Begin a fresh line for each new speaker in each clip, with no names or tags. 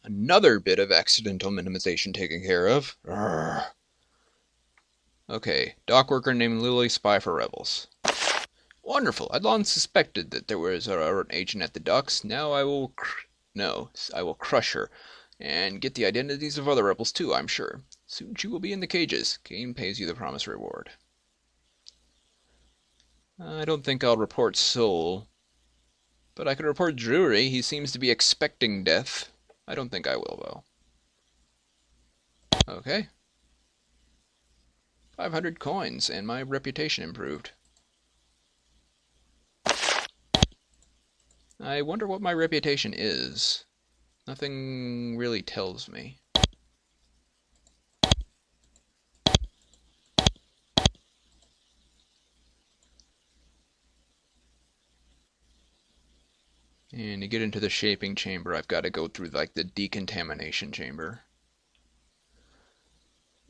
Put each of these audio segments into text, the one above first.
Another bit of accidental minimization taken care of. Urgh. Okay, dock worker named Lily, spy for rebels. Wonderful. I'd long suspected that there was an agent at the docks. Now I will I will crush her and get the identities of other rebels too, I'm sure. Soon she will be in the cages. Kane pays you the promised reward. I don't think I'll report Soul, but I could report Drury. He seems to be expecting death. I don't think I will, though. Okay. 500 coins, and my reputation improved. I wonder what my reputation is. Nothing really tells me. And to get into the shaping chamber, I've got to go through like the decontamination chamber.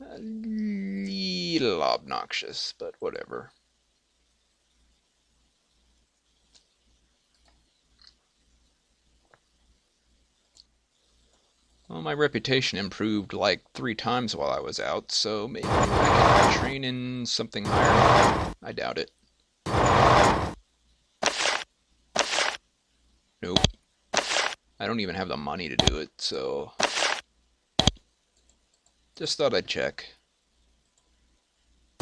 A little obnoxious, but whatever. Well, my reputation improved like 3 times while I was out, so maybe I can train in something higher. I doubt it. Nope. I don't even have the money to do it, so just thought I'd check.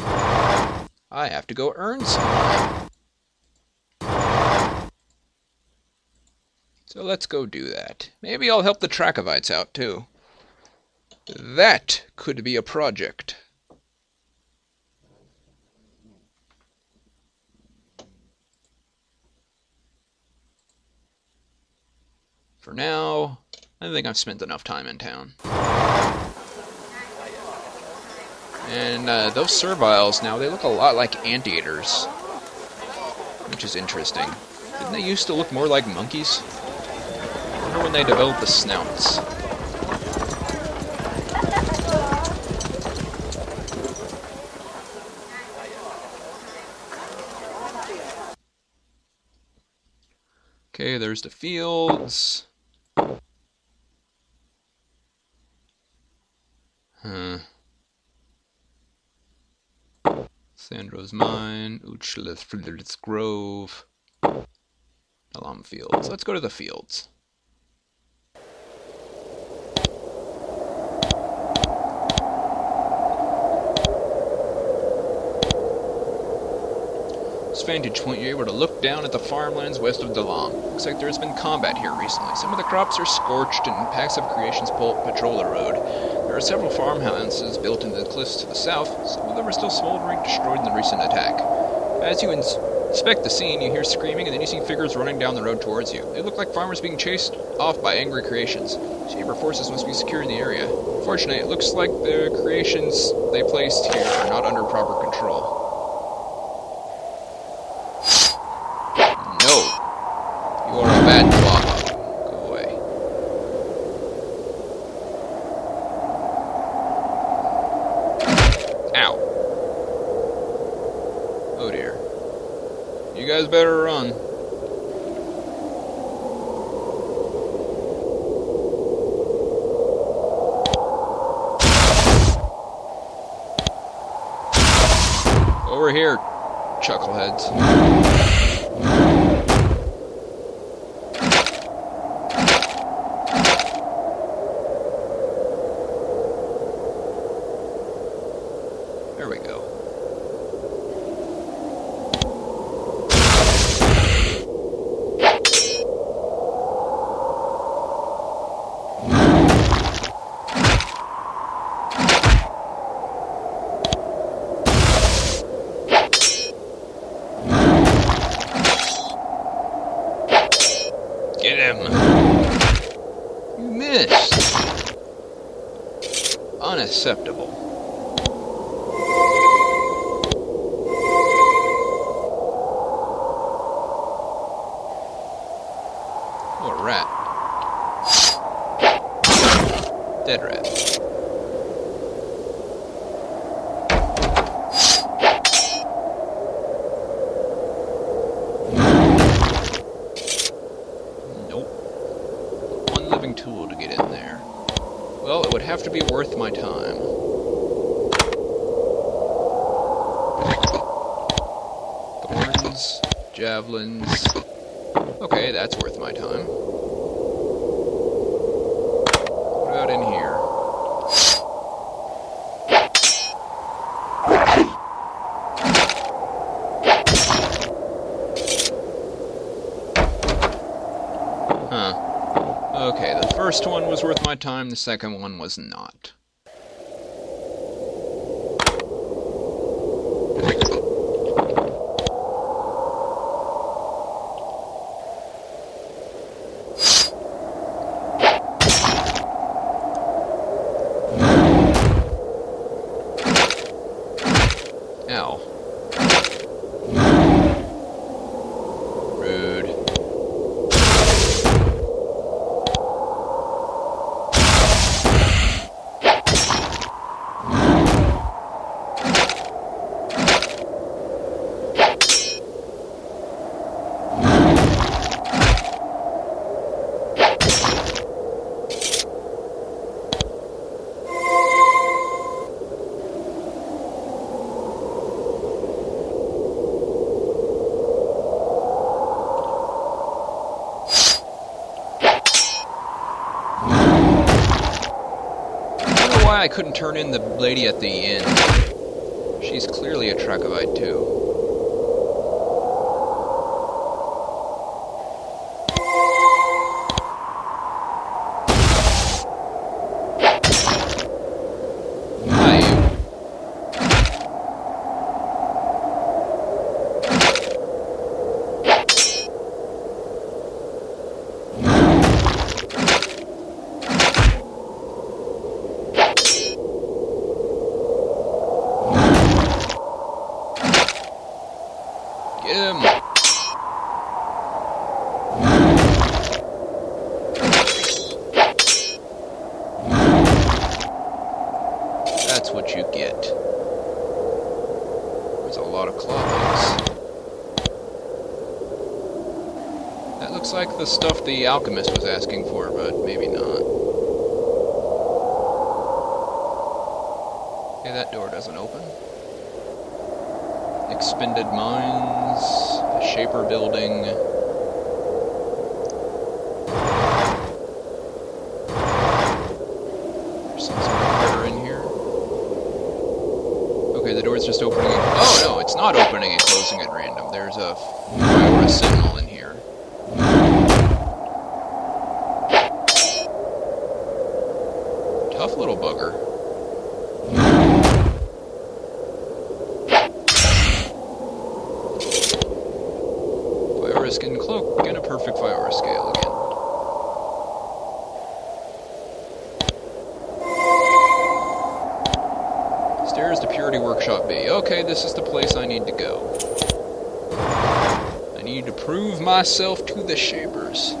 I have to go earn some. So let's go do that. Maybe I'll help the Trachovites out too. That could be a project. For now, I think I've spent enough time in town. And those serviles now, they look a lot like anteaters, which is interesting. Didn't they used to look more like monkeys? I wonder when they developed the snouts. Okay, there's the fields. Sandro's Mine, Uchlith's Grove, Alam Fields. Let's go to the fields. This vantage point, you're able to look down at the farmlands west of Dalam. Looks like there has been combat here recently. Some of the crops are scorched and packs of creations patrol the road. There are several farmhouses built into the cliffs to the south. Some of them are still smoldering, destroyed in the recent attack. As you inspect the scene, you hear screaming and then you see figures running down the road towards you. They look like farmers being chased off by angry creations. Saber forces must be securing the area. Fortunately, it looks like the creations they placed here are not under proper control. You are a bad clock. Go away. Ow. Oh dear. You guys better run. Over here, chuckleheads. There we go. Get him! You missed! Unacceptable. Oh, a rat. Dead rat. Nope. One living tool to get in there. would have to be worth my time. Thorns, javelins. Okay, that's worth my time. What about in here? Okay, the first one was worth my time, the second one was not. Ow. Rude. I couldn't turn in the lady at the inn. She's clearly a Trachovite too. That's what you get. There's a lot of claws. That looks like the stuff the alchemist was asking for, but maybe not. Okay, that door doesn't open. Expended mines, a shaper building. There's some sort of critter in here. Okay, the door's just opening. Oh no, it's not opening and closing at random. There's a sentinel in here. Tough little bugger. Skin cloak and a perfect Fiora scale again. Stairs to Purity Workshop B. Okay, this is the place I need to go. I need to prove myself to the Shapers.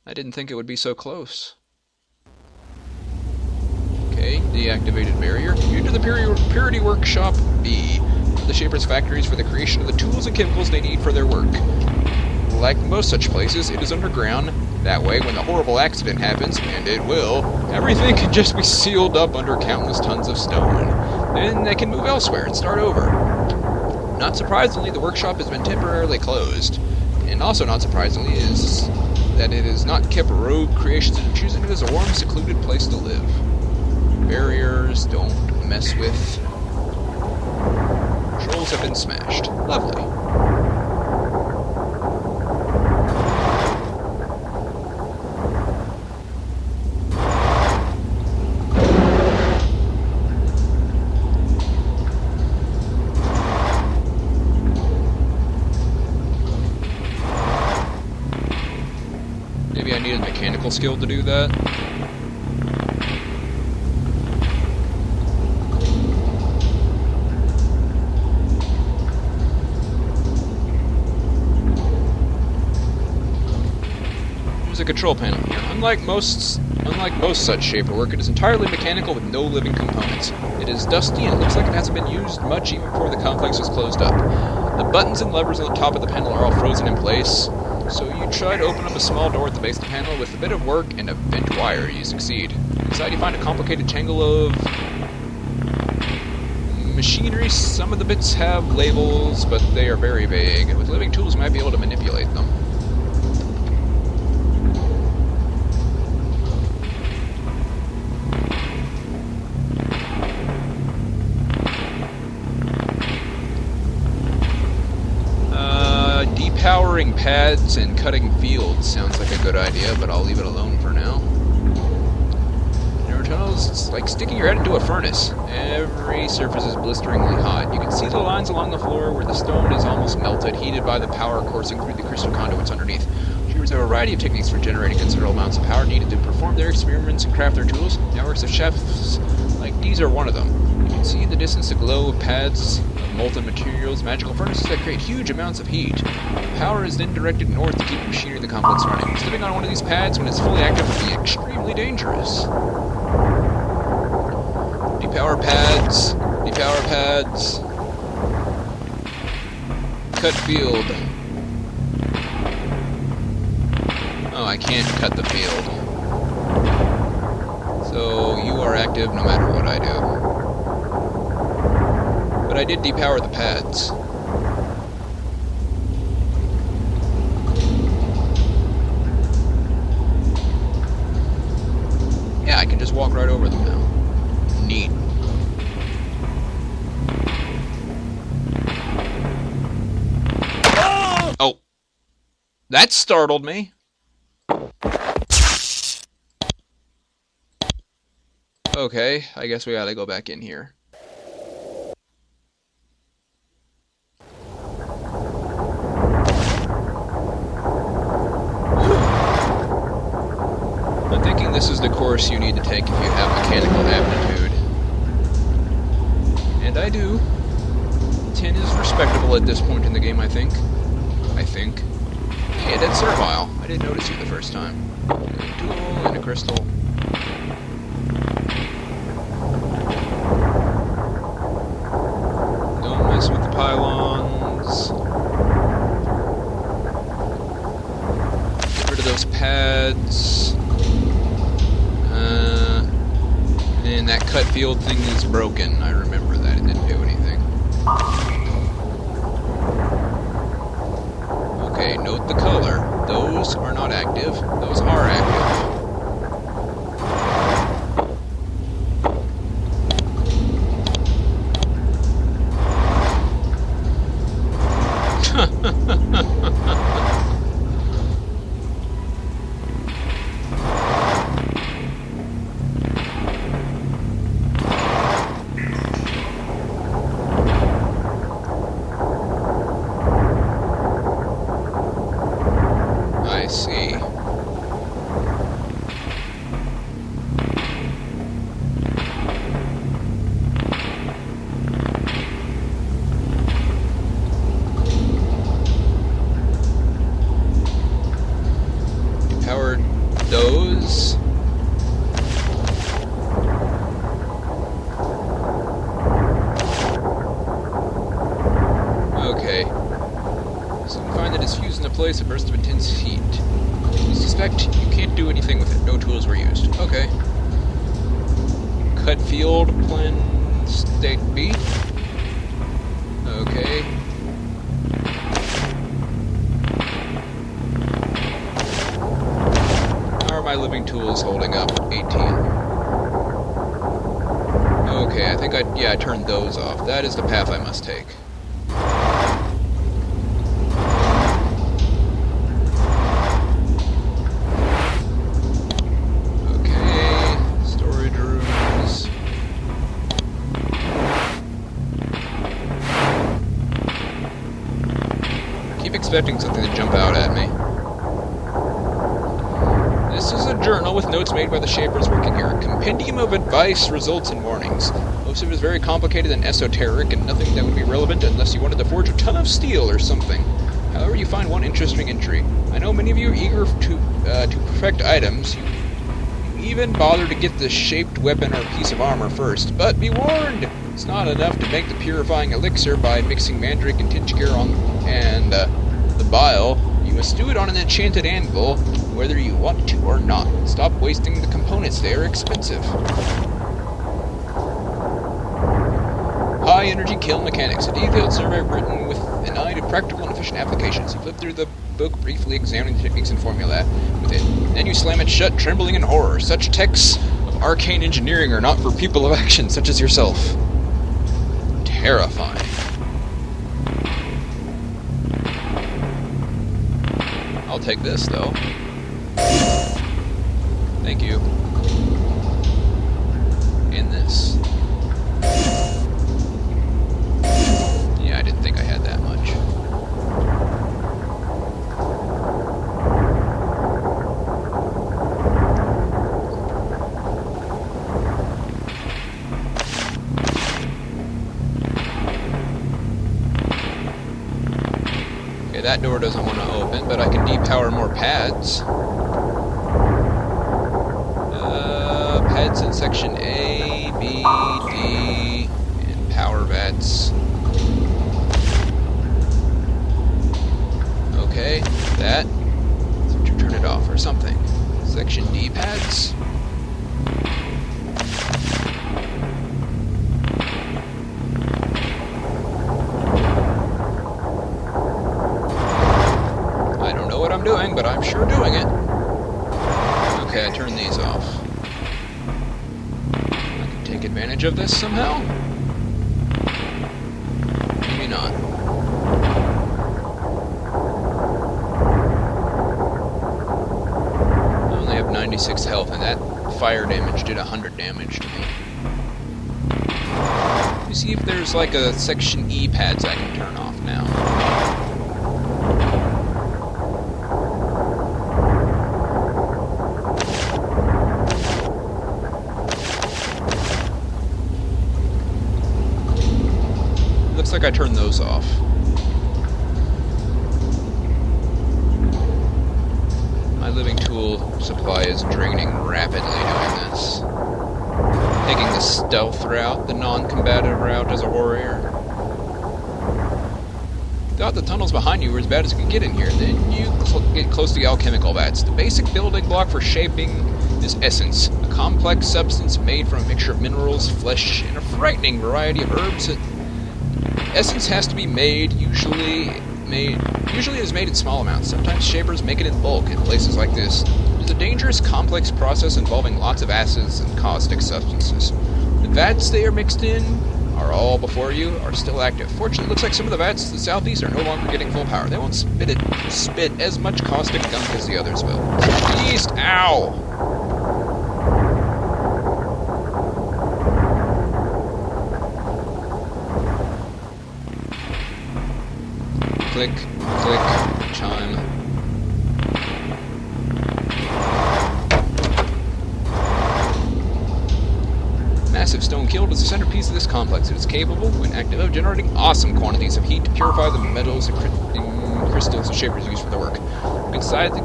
I didn't think it would be so close. Okay, deactivated barrier. Enter the Purity Workshop B. The Shapers' factories for the creation of the tools and chemicals they need for their work. Like most such places, it is underground. That way, when the horrible accident happens, and it will, everything can just be sealed up under countless tons of stone. Then they can move elsewhere and start over. Not surprisingly, the workshop has been temporarily closed. And also not surprisingly is that it is not kept rogue creations and choosing it as a warm, secluded place to live. Barriers, don't mess with. Controls have been smashed. Lovely. Maybe I needed mechanical skill to do that. A control panel here. Unlike most such shaper work, it is entirely mechanical with no living components. It is dusty and it looks like it hasn't been used much even before the complex was closed up. The buttons and levers on the top of the panel are all frozen in place. So you try to open up a small door at the base of the panel. With a bit of work and a bent wire, you succeed. Inside you find a complicated tangle of machinery. Some of the bits have labels, but they are very vague. With living tools, you might be able to manipulate them. Depowering pads and cutting fields sounds like a good idea, but I'll leave it alone for now. Tunnels, it's like sticking your head into a furnace. Every surface is blisteringly hot. You can see the lines along the floor where the stone is almost melted, heated by the power coursing through the crystal conduits underneath. Shearers have a variety of techniques for generating considerable amounts of power needed to perform their experiments and craft their tools. Networks of chefs like these are one of them. You can see in the distance the glow of pads of molten materials, magical furnaces that create huge amounts of heat. The power is then directed north to keep the machinery of the complex running. Stepping on one of these pads when it's fully active would be extremely dangerous. Depower pads. Depower pads. Cut field. Oh, I can't cut the field. So you are active no matter what I do. But I did depower the pads. Yeah, I can just walk right over them now. Neat. Oh! That startled me. Okay, I guess we gotta go back in here. I'm thinking this is the course you need to take if you have mechanical aptitude. And I do. 10 is respectable at this point in the game, I think. Hey, that's servile. I didn't notice you the first time. A tool and a crystal. Don't mess with the pylons. Get rid of those pads. And that cut field thing is broken. I remember that. It didn't do anything. Okay, note the color. Those are not active. Those are active. I see. Powered those. Okay. So you find that it's fused into place a burst of intense heat. You suspect you can't do anything with it. No tools were used. Okay. Cut field, plan state B. Okay. How are my living tools holding up? 18. Okay, I think I turned those off. That is the path I must take. Expecting something to jump out at me. This is a journal with notes made by the shapers working here. A compendium of advice, results, and warnings. Most of it is very complicated and esoteric, and nothing that would be relevant unless you wanted to forge a ton of steel or something. However, you find one interesting entry. I know many of you are eager to perfect items. You even bother to get the shaped weapon or piece of armor first. But be warned! It's not enough to make the purifying elixir by mixing mandrake and tincture and the bile. You You must do it on an enchanted anvil, whether you want to or not. Stop wasting the components, they are expensive. High Energy Kiln Mechanics, a detailed survey written with an eye to practical and efficient applications. You flip through the book, briefly examining the techniques and formula with it. Then you slam it shut, trembling in horror. Such texts of arcane engineering are not for people of action such as yourself. Terrifying. I'll take this, though. Thank you. And this. Yeah, I didn't think I had that much. Okay, that door doesn't want to open, but I can depower more pads. Pads in section A, B, D, and power vats. Okay, that. So to turn it off or something. Section D pads. I don't know what I'm doing, but I'm sure doing it. Okay, I turn these off. I can take advantage of this somehow? Maybe not. I only have 96 health, and that fire damage did 100 damage to me. Let me see if there's like a section E pads I can turn off now. Looks like I turned those off. My living tool supply is draining rapidly doing this. Taking the stealth route, the non-combative route as a warrior. Thought the tunnels behind you were as bad as you could get in here. Then you get close to the alchemical vats. The basic building block for shaping is essence, a complex substance made from a mixture of minerals, flesh, and a frightening variety of herbs. Essence has to be made, usually it is made in small amounts. Sometimes shapers make it in bulk in places like this. It's a dangerous, complex process involving lots of acids and caustic substances. The vats they are mixed in are all before you, are still active. Fortunately, it looks like some of the vats to the southeast are no longer getting full power. They won't spit as much caustic gunk as the others will. East, ow! Click, click, chime. Massive stone kiln is the centerpiece of this complex. It is capable, when active, of generating awesome quantities of heat to purify the metals and crystals the shapers use for their work. Inside the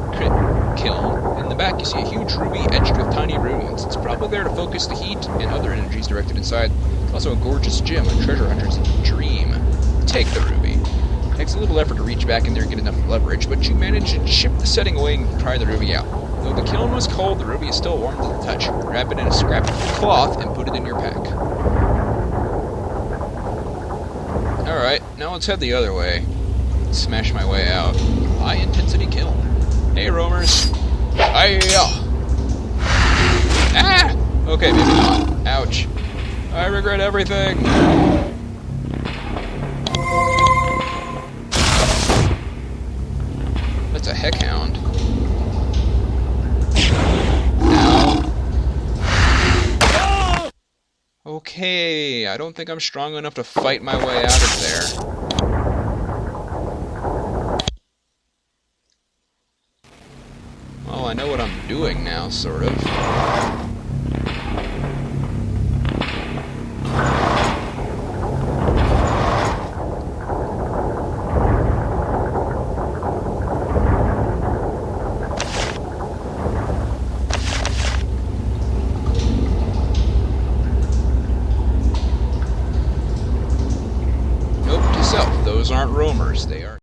kiln, in the back, you see a huge ruby etched with tiny runes. It's probably there to focus the heat and other energies directed inside. It's also a gorgeous gem, a treasure hunter's dream. Take the ruby. It takes a little effort to reach back in there and get enough leverage, but you manage to chip the setting away and try the ruby out. Though the kiln was cold, the ruby is still warm to the touch. Wrap it in a scrap of cloth and put it in your pack. Alright, now let's head the other way. Smash my way out. High intensity kiln. Hey, roamers. Hiya! Ah! Okay, maybe not. Ouch. I regret everything. That's a heck hound. Ow. Okay, I don't think I'm strong enough to fight my way out of there. Well, I know what I'm doing now, sort of.